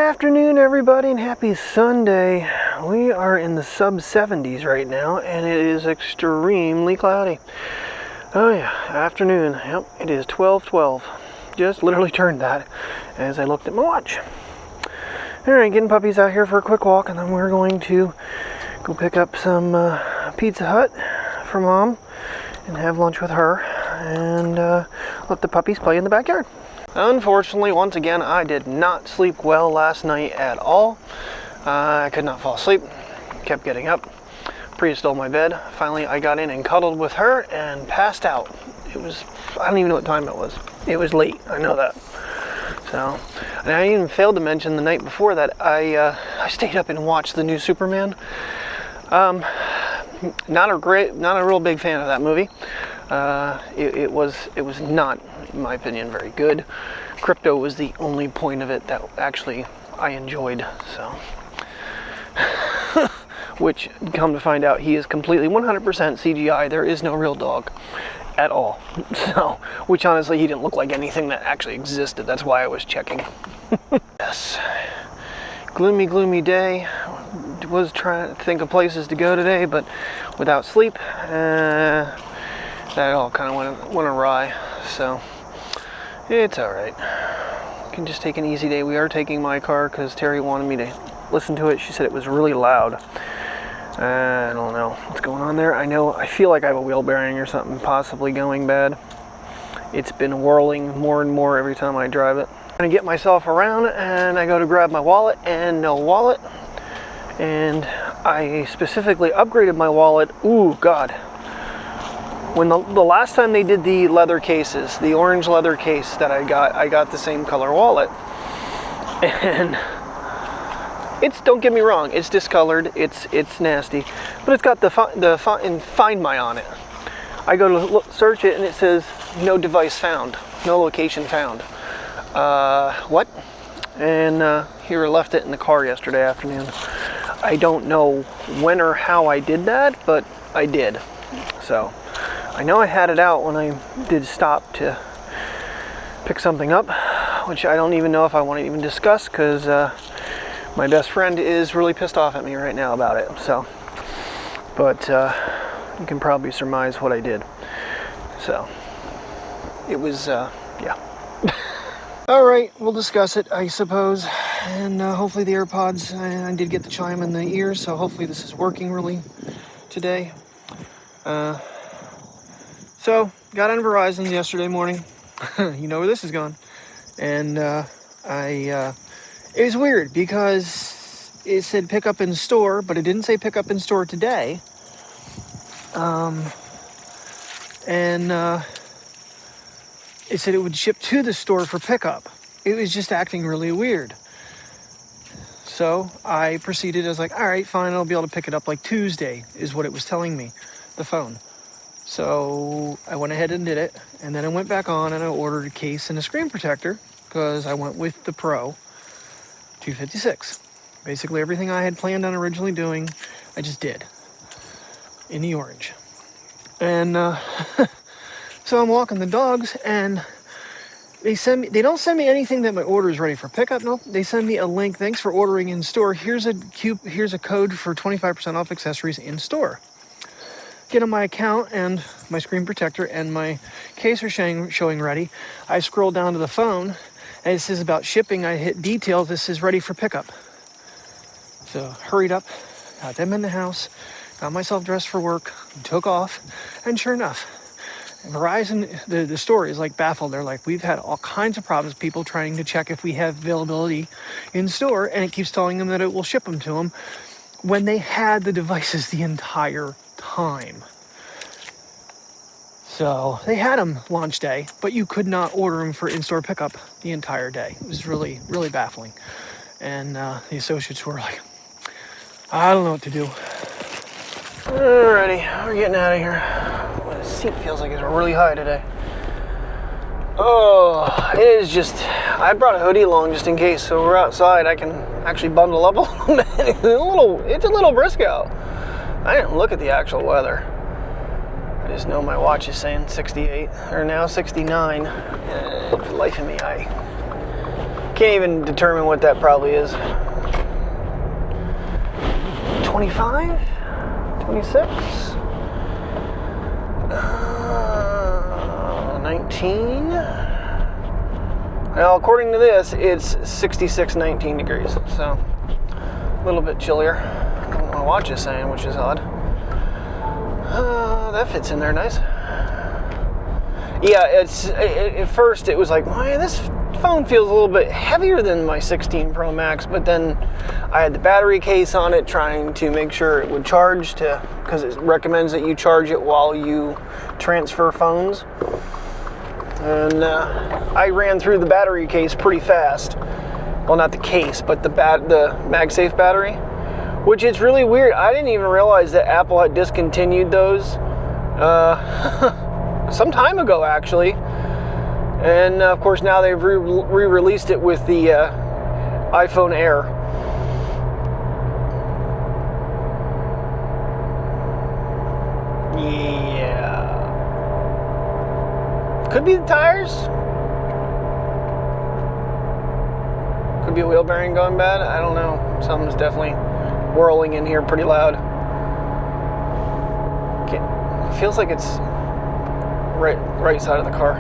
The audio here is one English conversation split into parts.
afternoon, everybody, and happy Sunday. We are in the sub 70s right now, and it is extremely cloudy. Oh yeah, afternoon. Yep, it is 12:12. Just literally turned that as I looked at my watch. Alright, getting puppies out here for a quick walk, and then we're going to go pick up some Pizza Hut for Mom and have lunch with her, and let the puppies play in the backyard. Unfortunately, once again, I did not sleep well last night at all. I could not fall asleep, kept getting up. Priya stole my bed. Finally, I got in and cuddled with her and passed out. It was, I don't even know what time it was. It was late, I know that. So, and I even failed to mention the night before that I stayed up and watched the new Superman. Not a real big fan of that movie. It was not, in my opinion, very good. Crypto was the only point of it that actually I enjoyed, so. Which, come to find out, he is completely 100% CGI. There is no real dog at all. So, which honestly, he didn't look like anything that actually existed. That's why I was checking. Yes. Gloomy day. Was trying to think of places to go today, but without sleep, that all kind of went awry. So it's all right. We can just take an easy day. We are taking my car because Terry wanted me to listen to it. She said it was really loud. I don't know what's going on there. I feel like I have a wheel bearing or something possibly going bad. It's been whirling more and more every time I drive it. I'm gonna get myself around, and I go to grab my wallet, and no wallet. And I specifically upgraded my wallet. Ooh, God. When the last time they did the leather cases, the orange leather case that I got the same color wallet. And it's, don't get me wrong, it's discolored, it's nasty, but it's got the Find My on it. I go to search it, and it says no device found, no location found. What? And here I left it in the car yesterday afternoon. I don't know when or how I did that, but I did. So I know I had it out when I did stop to pick something up, which I don't even know if I want to even discuss, because my best friend is really pissed off at me right now about it. So, but you can probably surmise what I did. So it was, yeah. All right, we'll discuss it, I suppose. And hopefully the AirPods, I did get the chime in the ear, so hopefully this is working really today. So, got on Verizon yesterday morning. You know where this is going. And it was weird because it said pick up in store, but it didn't say pick up in store today. It said it would ship to the store for pickup. It was just acting really weird. So I proceeded, I was like, all right, fine, I'll be able to pick it up like Tuesday, is what it was telling me, the phone. So I went ahead and did it, and then I went back on and I ordered a case and a screen protector, because I went with the Pro 256. Basically everything I had planned on originally doing, I just did, in the orange. And so I'm walking the dogs, and they don't send me anything that my order is ready for pickup. Nope. They send me a link. Thanks for ordering in store. Here's a code for 25% off accessories in store. Get on my account, and my screen protector and my case are showing ready. I scroll down to the phone, and it says about shipping. I hit details. This is ready for pickup. So hurried up, got them in the house, got myself dressed for work, took off, and sure enough, Verizon, the store is like baffled. They're like, we've had all kinds of problems, people trying to check if we have availability in store, and it keeps telling them that it will ship them to them when they had the devices the entire time. So they had them launch day, but you could not order them for in-store pickup the entire day. It was really, really baffling. And the associates were like, I don't know what to do. Alrighty, we're getting out of here. The seat feels like it's really high today. Oh, it is just, I brought a hoodie along just in case, so we're outside. I can actually bundle up a little bit. It's a little brisk out. I didn't look at the actual weather. I just know my watch is saying 68, or now 69. For the life of me, I Can't even determine what that probably is. 25? 26? 19? Well, according to this, it's 66, 19 degrees, so a little bit chillier. I don't know what my watch is saying, which is odd. That fits in there nice. Yeah, at first it was like, man, this phone feels a little bit heavier than my 16 Pro Max, but then I had the battery case on it trying to make sure it would charge, because it recommends that you charge it while you transfer phones. And I ran through the battery case pretty fast. Well, not the case, but the MagSafe battery, which is really weird. I didn't even realize that Apple had discontinued those some time ago, actually. And of course now they've re-released it with the iPhone Air. Yeah. Could be the tires. Could be a wheel bearing going bad. I don't know. Something's definitely whirling in here pretty loud. It feels like it's right side of the car.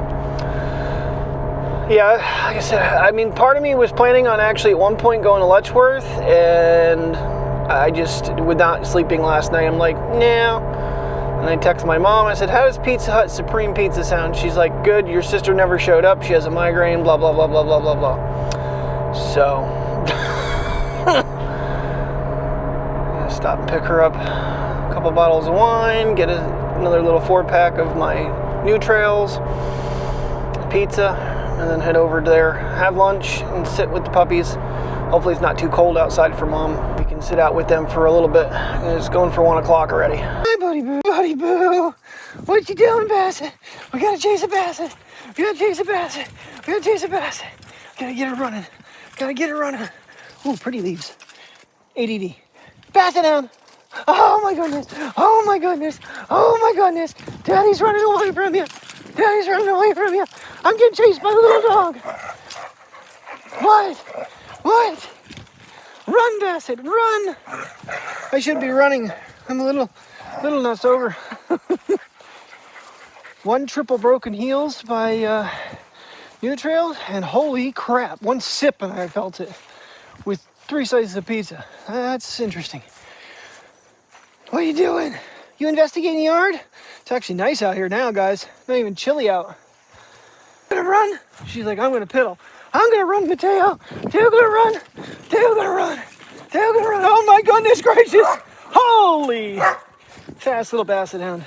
Yeah, like I said, I mean, part of me was planning on actually at one point going to Letchworth, and I just, without sleeping last night, I'm like, no. And I texted my mom, I said, how does Pizza Hut Supreme Pizza sound? She's like, good, your sister never showed up, she has a migraine, blah, blah, blah, blah, blah, blah, blah. So, stop and pick her up a couple bottles of wine, get another little 4-pack of my New Trails, pizza, and then head over there, have lunch, and sit with the puppies. Hopefully it's not too cold outside for Mom. We can sit out with them for a little bit. It's going for 1 o'clock already. Hi, buddy boo. Buddy boo. What you doing, Bassett? We gotta chase a Bassett. We gotta chase a Bassett. We gotta chase a Bassett. Gotta get her running. Gotta get her running. Ooh, pretty leaves. ADD. Bassett down. Oh my goodness. Oh my goodness. Oh my goodness. Daddy's running away from you. Daddy's running away from you. I'm getting chased by the little dog. What? What? Run, Bassett, run! I should be running. I'm a little nuts over. 1 triple broken heels by New Trails, and holy crap, 1 sip and I felt it with 3 slices of pizza. That's interesting. What are you doing? You investigating the yard? It's actually nice out here now, guys. Not even chilly out. Gonna run? She's like, I'm gonna piddle. I'm gonna run, Mateo. Mateo gonna run. Mateo gonna run. Mateo gonna run. Oh my goodness gracious! Holy! Fast little Basset Hound.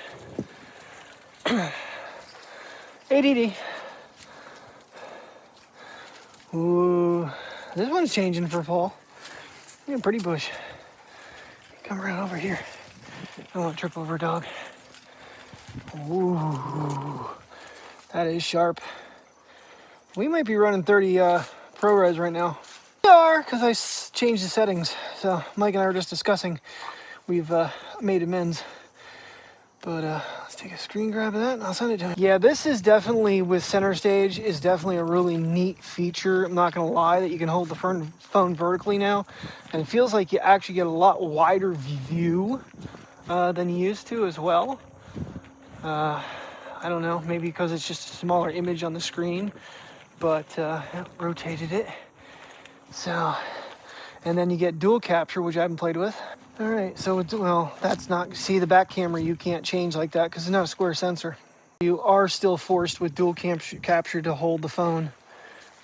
ADD. Ooh, this one's changing for fall. Yeah, pretty bush. Come around over here. I don't want to trip over a dog. Ooh, that is sharp. We might be running 30 ProRes right now. We are, because I changed the settings. So Mike and I were just discussing. We've made amends. But let's take a screen grab of that and I'll send it to him. Yeah, this is definitely, with center stage, is definitely a really neat feature. I'm not going to lie, that you can hold the phone vertically now. And it feels like you actually get a lot wider view than you used to as well. I don't know, maybe because it's just a smaller image on the screen. But rotated it. So, and then you get dual capture, which I haven't played with. All right, so well, that's not, see the back camera you can't change like that because it's not a square sensor. You are still forced with dual capture to hold the phone,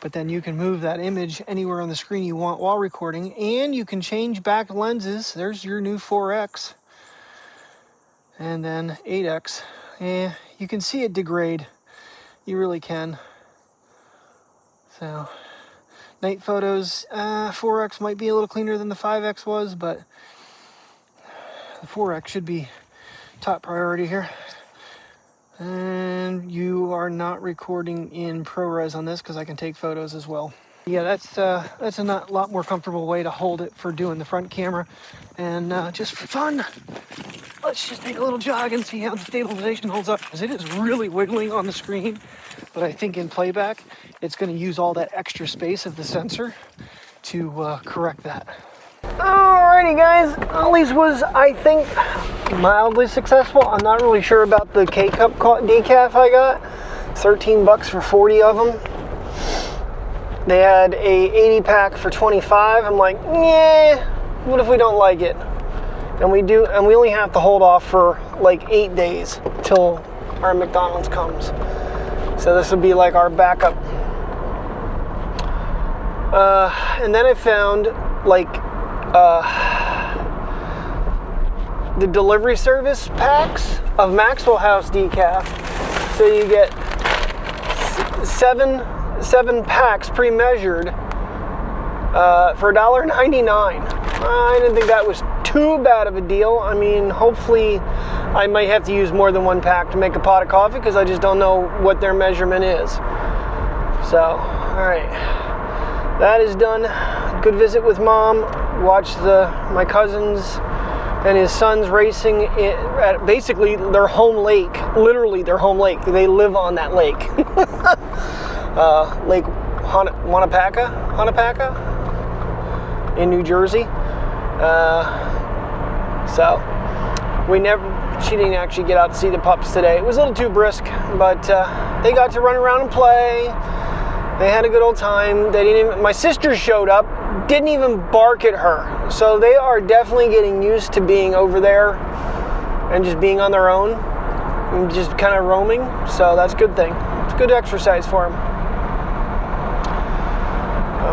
but then you can move that image anywhere on the screen you want while recording, and you can change back lenses. There's your new 4X, and then 8X. Yeah, you can see it degrade. You really can. So, night photos, 4X might be a little cleaner than the 5X was, but the 4X should be top priority here. And you are not recording in ProRes on this because I can take photos as well. Yeah, that's a lot more comfortable way to hold it for doing the front camera, and just for fun. let's just take a little jog and see how the stabilization holds up, because it is really wiggling on the screen. But I think in playback, it's going to use all that extra space of the sensor to correct that. Alrighty guys, Ollie's was, I think, mildly successful. I'm not really sure about the K-Cup decaf I got. 13 bucks for 40 of them. They had a 80 pack for 25. I'm like, yeah, what if we don't like it? And we do, and we only have to hold off for like 8 days till our McDonald's comes. So this would be like our backup. And then I found like the delivery service packs of Maxwell House decaf. So you get seven packs pre-measured for $1.99. I didn't think that was too bad of a deal. I mean, hopefully I might have to use more than one pack to make a pot of coffee, because I just don't know what their measurement is. So, all right, that is done. Good visit with Mom. Watched my cousins and his sons racing at basically their home lake. Literally their home lake. They live on that lake. Lake Wanapaka in New Jersey. So she didn't actually get out to see the pups today. It was a little too brisk, but they got to run around and play. They had a good old time. They didn't even, my sister showed up, didn't even bark at her. So they are definitely getting used to being over there and just being on their own and just kind of roaming. So that's a good thing. It's good exercise for them.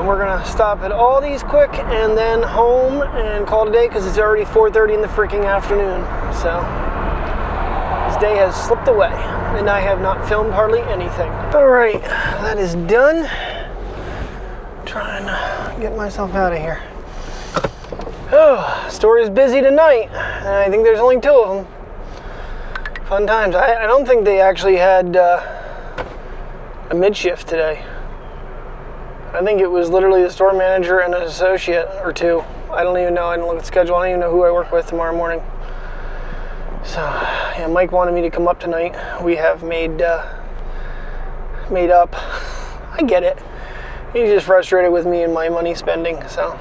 We're gonna stop at Aldi's quick and then home and call it a day, because it's already 4:30 in the freaking afternoon. So this day has slipped away and I have not filmed hardly anything. All right, that is done. Trying to get myself out of here. Oh, store is busy tonight. I think there's only 2 of them. Fun times. I don't think they actually had a mid-shift today. I think it was literally the store manager and an associate or 2. I don't even know. I didn't look at the schedule. I don't even know who I work with tomorrow morning. So, yeah, Mike wanted me to come up tonight. We have made up. I get it. He's just frustrated with me and my money spending. So,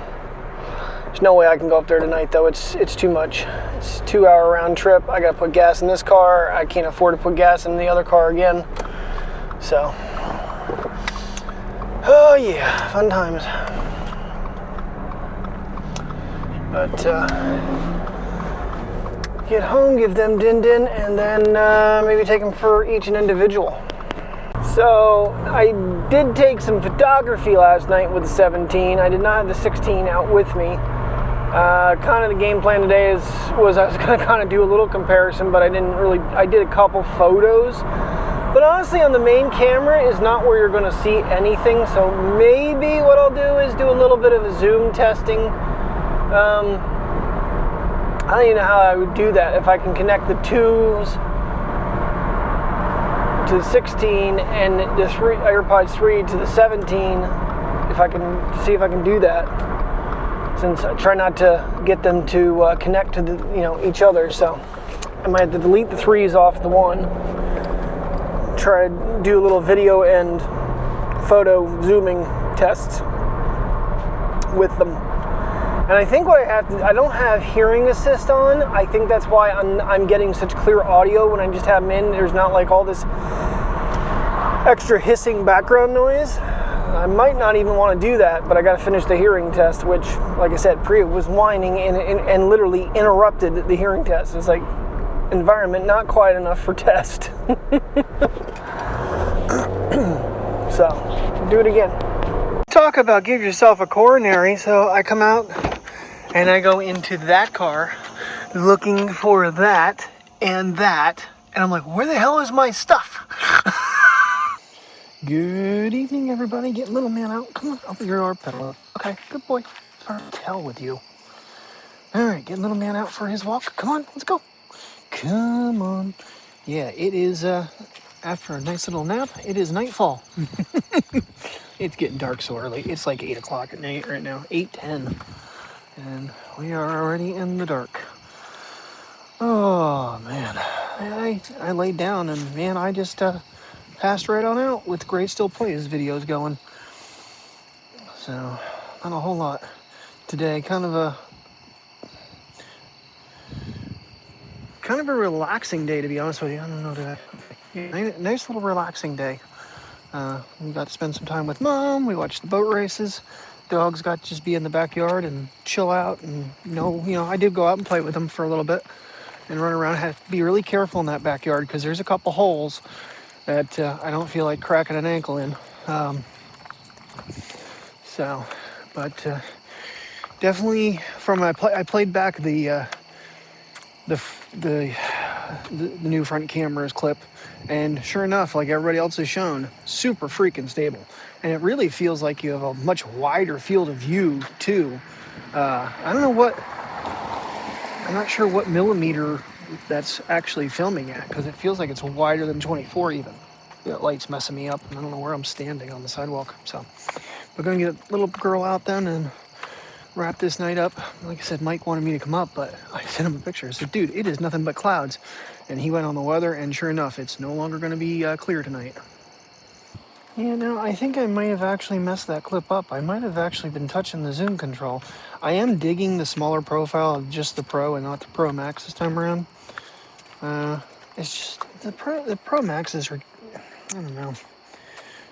there's no way I can go up there tonight, though. It's too much. It's a 2-hour round trip. I got to put gas in this car. I can't afford to put gas in the other car again. So. Oh yeah, fun times. But get home, give them din-din, and then maybe take them for each an individual. So I did take some photography last night with the 17. I did not have the 16 out with me. Kind of the game plan today was I was going to kind of do a little comparison, but I did a couple photos. But honestly, on the main camera is not where you're going to see anything. So maybe what I'll do is do a little bit of a zoom testing. I don't even know how I would do that. If I can connect the 2s to the 16 and the AirPods 3 to the 17, if I can see if I can do that. Since I try not to get them to connect to each other, so I might have to delete the 3s off the 1. Try to do a little video and photo zooming tests with them. And I think what I don't have hearing assist on. I think that's why I'm getting such clear audio when I just have them in. There's not like all this extra hissing background noise. I might not even want to do that, but I got to finish the hearing test, which, like I said, Priya was whining and literally interrupted the hearing test. It's like, environment not quiet enough for test. So, do it again. Talk about give yourself a coronary. So I come out and I go into that car looking for that, and I'm like, where the hell is my stuff? Good evening, everybody. Get little man out. Come on, up your door, pedal. Okay, good boy. Sorry to tell with you. All right, get little man out for his walk. Come on, let's go. Come on. Yeah, it is, after a nice little nap, it is nightfall. It's getting dark so early. It's like 8 o'clock at night right now, 8:10. And we are already in the dark. Oh man, I laid down and man, I just passed right on out with Great Still Plays videos going. So not a whole lot today. Kind of a relaxing day, to be honest with you. I don't know that. Nice little relaxing day. We got to spend some time with Mom. We watched the boat races. Dogs got to just be in the backyard and chill out. And I did go out and play with them for a little bit and run around. I had to be really careful in that backyard because there's a couple holes that I don't feel like cracking an ankle in. But definitely I played back the new front camera's clip, and sure enough, like everybody else has shown, super freaking stable. And it really feels like you have a much wider field of view too. I'm not sure what millimeter that's actually filming at, because it feels like it's wider than 24 even. That light's messing me up, and I don't know where I'm standing on the sidewalk. So we're gonna get a little girl out then and wrap this night up. Like I said, Mike wanted me to come up, but I sent him a picture. I said, dude, it is nothing but clouds. And he went on the weather, and sure enough, it's no longer going to be clear tonight. Yeah, no, I think I might have actually messed that clip up. I might have actually been touching the zoom control. I am digging the smaller profile of just the Pro and not the Pro Max this time around. It's just the Pro Maxes are, I don't know.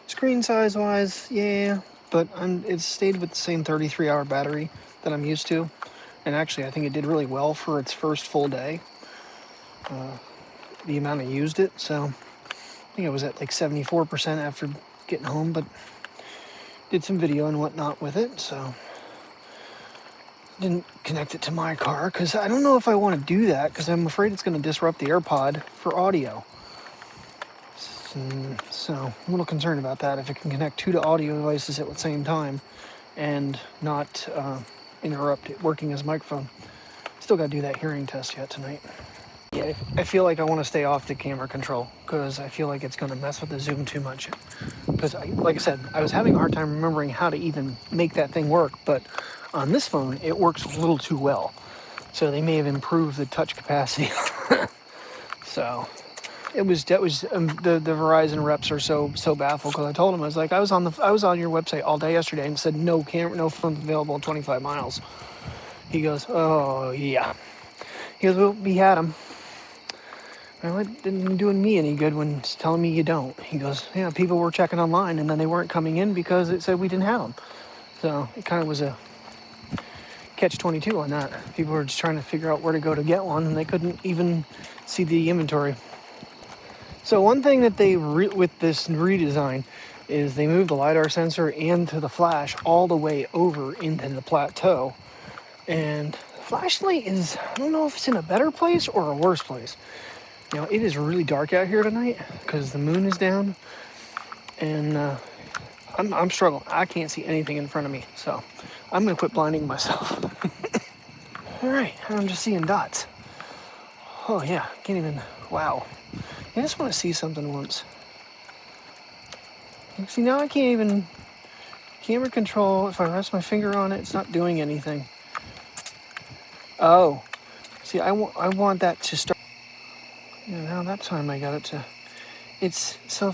Screen size wise, yeah, but it's stayed with the same 33-hour battery that I'm used to. And actually, I think it did really well for its first full day. The amount I used it, so I think I was at like 74% after getting home, but did some video and whatnot with it, so didn't connect it to my car because I don't know if I want to do that because I'm afraid it's going to disrupt the AirPod for audio. So I'm a little concerned about that. If it can connect two audio devices at the same time and not interrupt it working as a microphone. Still got to do that hearing test yet tonight. Yeah, I feel like I want to stay off the camera control because I feel like it's going to mess with the zoom too much. Because, like I said, I was having a hard time remembering how to even make that thing work, but on this phone, it works a little too well. So they may have improved the touch capacity. So the Verizon reps are so baffled because I told them, I was like, I was on your website all day yesterday and said no phones available in 25 miles. He goes, oh yeah. He goes, well, we had them. Well, it didn't do me any good when it's telling me you don't. He goes, yeah, people were checking online and then they weren't coming in because it said we didn't have them. So it kind of was a catch-22 on that. People were just trying to figure out where to go to get one and they couldn't even see the inventory. So one thing that they with this redesign is they moved the LiDAR sensor and to the flash all the way over into the plateau. And the flashlight is, I don't know if it's in a better place or a worse place. You know, it is really dark out here tonight because the moon is down, and I'm struggling. I can't see anything in front of me, so I'm gonna quit blinding myself. All right, I'm just seeing dots. Oh yeah, can't even. Wow, I just want to see something once. See, now I can't even camera control. If I rest my finger on it, it's not doing anything. Oh, see, I want that to start. Yeah, now that time I got it to. It's so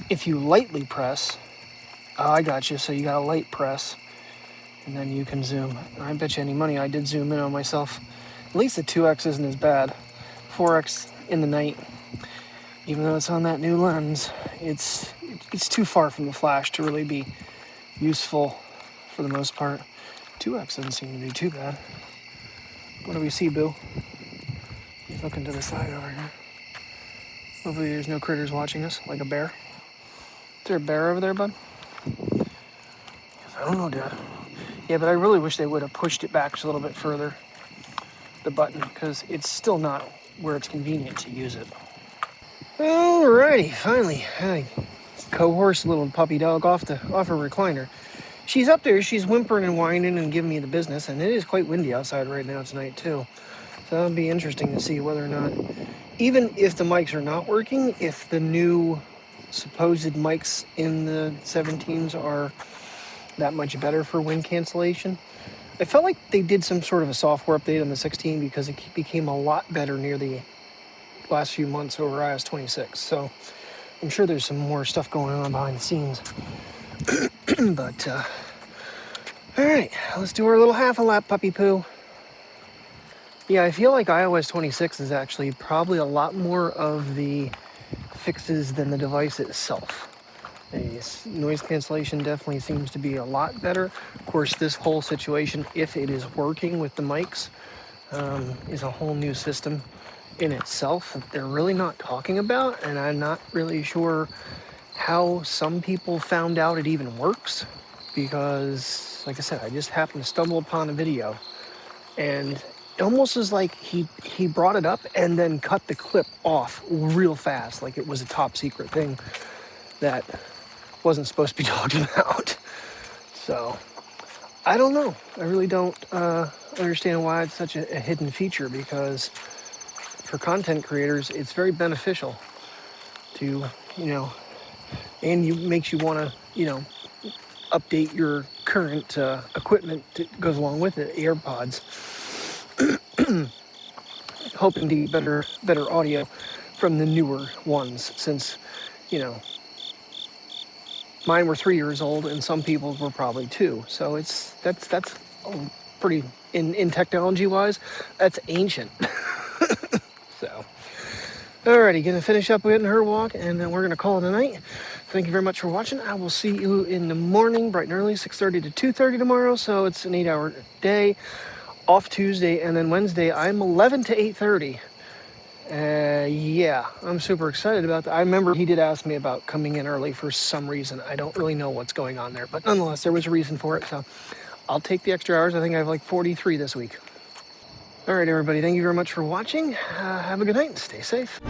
if you lightly press. Oh, I got you. So you got a light press, and then you can zoom. I bet you any money I did zoom in on myself. At least the 2x isn't as bad. 4x in the night, even though it's on that new lens, it's too far from the flash to really be useful for the most part. 2x doesn't seem to be too bad. What do we see, Boo? He's looking to the side over here. Hopefully there's no critters watching us, like a bear. Is there a bear over there, bud? I don't know, Dad. Yeah, but I really wish they would have pushed it back just a little bit further, the button, because it's still not where it's convenient to use it. Alrighty, finally, I coerced a little puppy dog off her recliner. She's up there, she's whimpering and whining and giving me the business, and it is quite windy outside right now tonight, too. So that'll be interesting to see whether or not, even if the mics are not working, if the new supposed mics in the 17s are that much better for wind cancellation. I felt like they did some sort of a software update on the 16 because it became a lot better near the last few months over iOS 26. So I'm sure there's some more stuff going on behind the scenes. But, all right, let's do our little half a lap puppy poo. Yeah, I feel like iOS 26 is actually probably a lot more of the fixes than the device itself. The noise cancellation definitely seems to be a lot better. Of course, this whole situation, if it is working with the mics, is a whole new system in itself that they're really not talking about, and I'm not really sure how some people found out it even works, because, like I said, I just happened to stumble upon a video, and it almost is like he brought it up and then cut the clip off real fast, like it was a top secret thing that wasn't supposed to be talked about. So I don't know. I really don't understand why it's such a hidden feature, because for content creators, it's very beneficial to, and makes you want to, update your current equipment that goes along with it, AirPods, hoping to get better audio from the newer ones, since, mine were 3 years old and some people's were probably 2. So that's pretty, in technology wise, that's ancient. So, alrighty, gonna finish up getting her walk, and then we're gonna call it a night. Thank you very much for watching. I will see you in the morning, bright and early, 6:30 to 2:30 tomorrow. So it's an 8-hour day. Off Tuesday, and then Wednesday I'm 11 to 8:30. Yeah, I'm super excited about that. I remember he did ask me about coming in early for some reason. I don't really know what's going on there, but nonetheless, there was a reason for it. So I'll take the extra hours. I think I have like 43 this week. All right, everybody, thank you very much for watching. Have a good night and stay safe.